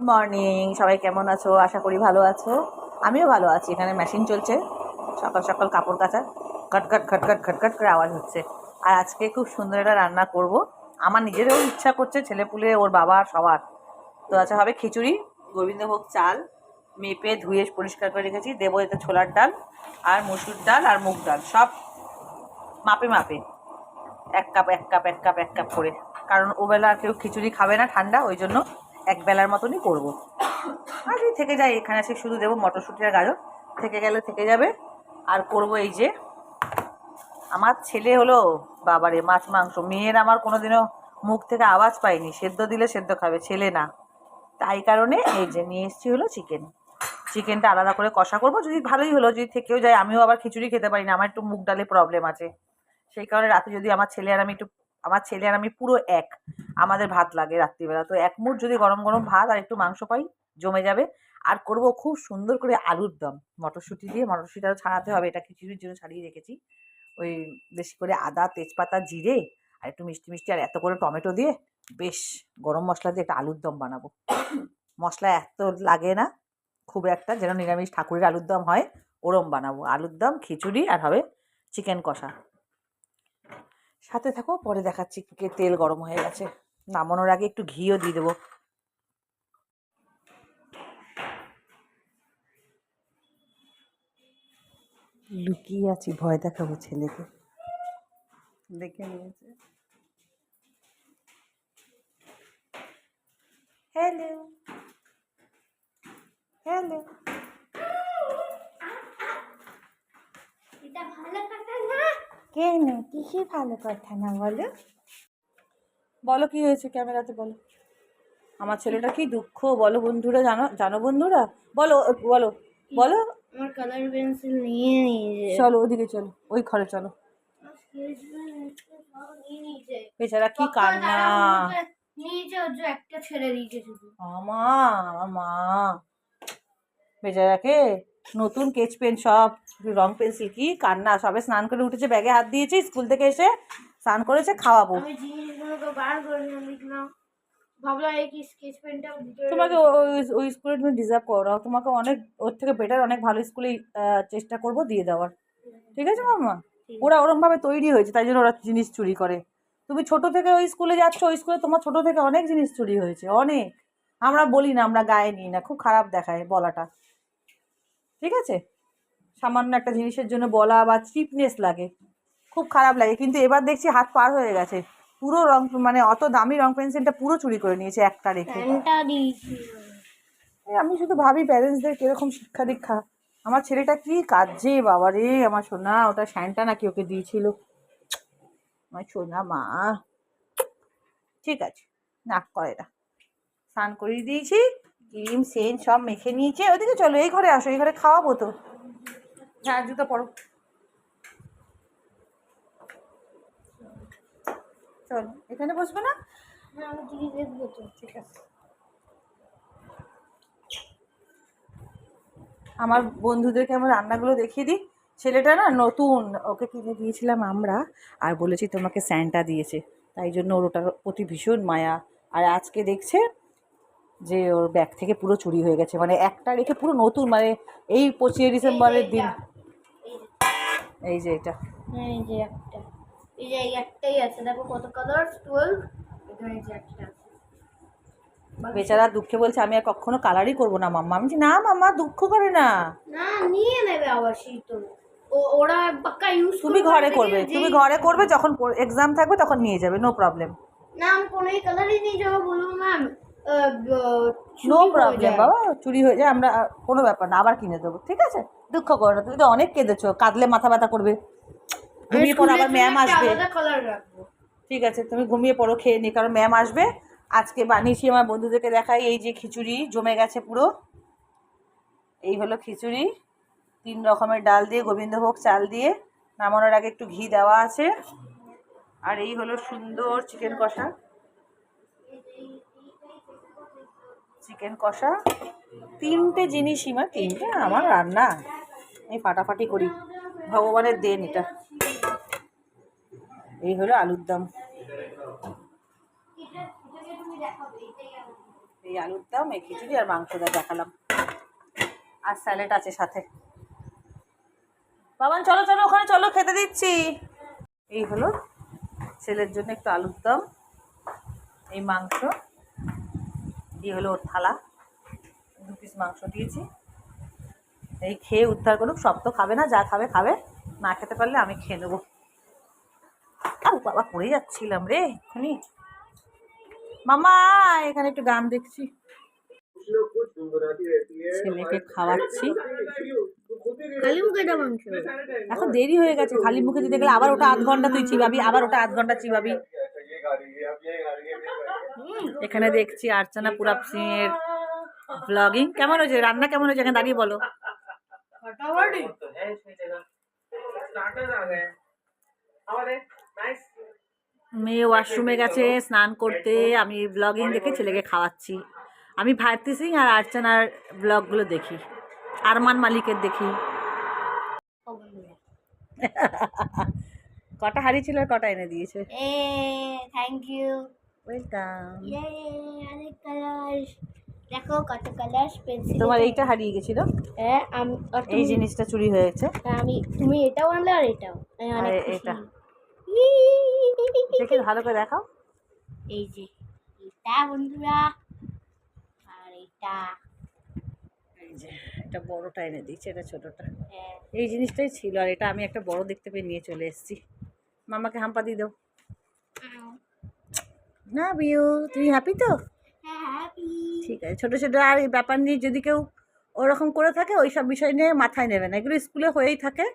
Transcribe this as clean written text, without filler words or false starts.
Good morning, সবাই কেমন আছো? আশা করি ভালো আছো। আমিও ভালো আছি। এখানে মেশিন চলছে, সকাল সকাল কাপড় কাচা, খটখট খটখট খটখট করে আওয়াজ হচ্ছে। আর আজকে খুব সুন্দর একটা রান্না করব। আমার নিজেরও ইচ্ছা করছে, ছেলেপুলে ওর বাবা সবার। তো আচ্ছা, হবে খিচুড়ি, গোবিন্দভোগ চাল মেপে ধুয়ে পরিষ্কার করে রেখেছি, দেবো এতে ছোলার ডাল আর মসুর ডাল আর মুগ ডাল, সব মাপে মাপে, এক কাপ এক কাপ এক কাপ এক কাপ করে। কারণ ওবেলা আর কেউ খিচুড়ি খাবে না, ঠান্ডা, ওই জন্য এক বেলার মতনই করবো। আর যদি থেকে যায় এখানে এসে শুধু দেবো মটরশুঁটি আর গাজর, থেকে গেলে থেকে যাবে। আর করব এই যে, আমার ছেলে হলো বাবারে মাছ মাংস, মেয়ের আমার কোনোদিনও মুখ থেকে আওয়াজ পাইনি, সেদ্ধ দিলে সেদ্ধ খাবে, ছেলে না। তাই কারণে এই যে নিয়ে এসেছি হলো চিকেনটা আলাদা করে কষা করবো। যদি ভালোই হলো, যদি থেকেও যায়, আমিও আবার খিচুড়ি খেতে পারি না, আমার একটু মুগ ডালে প্রবলেম আছে। সেই কারণে রাতে যদি আমার ছেলে আর আমি পুরো এক, আমাদের ভাত লাগে রাত্রিবেলা, তো এক মুঠ যদি গরম গরম ভাত আর একটু মাংস পাই, জমে যাবে। আর করব খুব সুন্দর করে আলুর দম, মটরশুঁটি দিয়ে, মটরশুঁটিটাও ছাড়াতে হবে, এটা খিচুড়ির জন্য ছাড়িয়ে রেখেছি। ওই বেশি করে আদা, তেজপাতা, জিরে আর একটু মিষ্টি মিষ্টি আর এত করে টমেটো দিয়ে বেশ গরম মশলা দিয়ে একটা আলুর দম বানাবো। মশলা এত লাগে না খুব একটা, যেন নিরামিষ ঠাকুরের আলুর দম হয় ওরম বানাবো। আলুর দম, খিচুড়ি আর হবে চিকেন কষা। সাথে থাকো, পরে দেখাচ্ছি। তেল গরম হয়ে গেছে, নামানোর আগে একটু ঘিও দিয়ে দেবো। লুকিয়ে আছি, ভয় দেখাবো ছেলেকে, দেখে নিয়েছে। হ্যালো হ্যালো, কেন কিসে ভালো কথা না? বলো বলো কি হয়েছে, ক্যামেরাতে বলো। আমার ছেলেটা কি দুঃখ বলো বন্ধুরা, জানো জানো বন্ধুরা, বলো বলো বলো। আমার কালার পেন্সিল নিয়ে নিয়েছে। চলো ওদিকে, চলো ওই ঘরে চলো। বেচারা কি কান্না। নিয়েছে, ওর যে একটা ছেড়ে দিয়েছে শুধু। আমার মা বেচারাকে নতুন স্কেচ পেন, সব রং পেন্সিল, কি কান্না। সবে স্নান করে উঠেছে, ব্যাগে হাত দিয়েছি, স্কুল থেকে এসে স্নান করেছে, খাওয়াবো। আমি জিনিসগুলোকে বার করে লিখলাম, ভাবলাম এই কি স্কেচ পেনটা ভিতরে। তোমাকে ওই স্কুলে তুমি ডিজার্ভ করো না, তোমাকে অনেক ওর থেকে বেটার অনেক ভালো স্কুলে চেষ্টা করব দিয়ে দেওয়ার। ঠিক আছে মাম্মা? ওরা ওরমভাবে তৈরি হয়েছে, তাই জন্য ওরা জিনিস চুরি করে। তুমি ছোট থেকে ওই স্কুলে যাচ্ছ, ওই স্কুলে তোমার ছোট থেকে অনেক জিনিস চুরি হয়েছে, অনেক। আমরা বলি না, আমরা গায়ে নিই না, খুব খারাপ দেখায় বলাটা। ঠিক আছে, সামান্য একটা জিনিসের জন্য বলা বা চিপনেস লাগে, খুব খারাপ লাগে। কিন্তু এবার দেখছি হাত পার হয়ে গেছে, পুরো রং, মানে অত দামি রং পেন্সিলটা পুরো চুরি করে নিয়েছে একটা রেখে। পেনটা দিয়েছি। আমি শুধু ভাবি প্যারেন্টসদের কিরকম শিক্ষা দীক্ষা। আমার ছেলেটা কি কাজে বাবা রে, আমার সোনা, ওটা স্যান্টা নাকি ওকে দিয়েছিল, আমার সোনা মা। ঠিক আছে, নাক করে না, স্নান করিয়ে দিয়েছি, ক্রিম সেন্ট সব মেখে নিয়েছে। ওদিকে চলো, এই ঘরে আসো, এই ঘরে খাওয়াবো তো। হ্যাঁ, জুতো পরো, চলো এখানে বসবে না? আমি টিভি দেখবো তো। ঠিক আছে। আমার বন্ধুদেরকে আমার রান্নাগুলো দেখিয়ে দিই। ছেলেটা না নতুন, ওকে কিনে দিয়েছিলাম আমরা, আর বলেছি তোমাকে স্যান্টা দিয়েছে, তাই জন্য ওর ওটার প্রতি ভীষণ মায়া। আর আজকে দেখছে যে ওর ব্যাগ থেকে পুরো চুরি হয়ে গেছে, মানে একটা রেখে পুরো নতুন, মানে এই 25 ডিসেম্বরের দিন। এই যে এটা, এই যে একটা, এই যে একটাই আছে, দেখো কত কালার, 12। এখানে যে একটা আছে। বেচারা দুঃখে বলছে আমি আর কখনো কালারই করবো না মাম্মা। আমি বলছি না মাম্মা, দুঃখ করে না, না, নিয়ে নেবে আবার সেই তো। ওরা পাক্কা ইউজ তুমি করবে। ঘরে করবে, তুমি ঘরে করবে, যখন এক্সাম থাকবে তখন নিয়ে যাবে, নো প্রবলেম। না, আমি কোনো কালারই নিয়ে যাবো, বলবো ম্যাম নো প্রবলেম বাবা, চুরি হয়ে যায়, আমরা কোনো ব্যাপার না, আবার কিনে দেবো। ঠিক আছে, দুঃখ করো না, তুমি তো অনেক কেঁদেছো, কাঁদলে মাথা ব্যথা করবে। ঘুমিয়ে পড়ো, আবার ম্যাম আসবে। কালার রাখবো। ঠিক আছে, তুমি ঘুমিয়ে পড়ো, খেয়ে নি, কারণ ম্যাম আসবে। আজকে বানিয়েছি, আমার বন্ধুদেরকে দেখাই, এই যে খিচুড়ি জমে গেছে পুরো। এই হলো খিচুড়ি, 3 রকমের ডাল দিয়ে, গোবিন্দভোগ চাল দিয়ে, নামানোর আগে একটু ঘি দেওয়া আছে। আর এই হলো সুন্দর চিকেন কষা, চিকেন কষা। 3টে জিনিসই, মানে 3টে আমার রান্না, আমি ফাটাফাটি করি, ভগবানের দেন এটা। এই হলো আলুর দম, এই আলুর দম, এই খিচুড়ি আর মাংস দেখালাম, আর স্যালাড আছে সাথে। বাবান চলো চলো ওখানে চলো, খেতে দিচ্ছি। এই হলো ছেলের জন্য একটু আলুর দম, এই মাংস, এই হলো ওর থালা, 2 পিস মাংস দিয়েছি। এই খেয়ে উদ্ধার করুক, সব তো খাবে না, যা খাবে খাবে, না খেতে পারলে আমি খেয়ে নেবো। আউ বাবা, পড়ে যাচ্ছিলাম রে এক্ষুনি। মামা এখানে একটু গান দেখছি, ছেলেকে খাওয়াচ্ছি। খালি মুখে এটা মাংস। এখন দেরি হয়ে গেছে, খালি মুখে দিতে গেলে আবার ওটা 8 ঘন্টা তুই চিবাবি, আবার ওটা 8 ঘন্টা চিবাবি। এখানে দেখছি আর্চনা পুরাপ সিং এর ব্লগিং। কেমন হয়েছে রান্না, কেমন হয়েছে এখানে দাঁড়িয়ে বলো। মেয়ে ওয়াশরুমে গেছে স্নান করতে, আমি ব্লগিং দেখে ছেলেকে খাওয়াচ্ছি। আমি ভারতী সিং আর আর্চনার ব্লগগুলো দেখি, আরমান মালিকের দেখি। কটা হারিয়েছিল আর কটা এনে দিয়েছে। Thank you. ওয়েলকাম। অনেক কালার, দেখো কত কালার পেন্সিল। তোমার এইটা হারিয়ে গেছিল, হ্যাঁ আমি, আর এই জিনিসটা চুরি হয়েছে। আমি, তুমি এটাও আনলে আর এটাও। আর এটা দেখে ভালো করে দেখাও। এই যে এটা বন্ধুরা, আর এটা, এই যে এটা বড়টা এনে দিয়েছে, এটা ছোটটা। হ্যাঁ। এই জিনিসটাই ছিল, আর এটা আমি একটা বড় দেখতে পেয়ে নিয়ে চলে এসেছি। মামাকে হাম্পা দিয়ে দাও না বিউ, তুমি হ্যাপি তো? হ্যাপি। ঠিক আছে, ছোটো ছোটো আর এই ব্যাপার নিয়ে যদি কেউ ওরকম করে থাকে, ওই সব বিষয় নিয়ে মাথায় নেবে না, এগুলো স্কুলে হয়েই থাকে।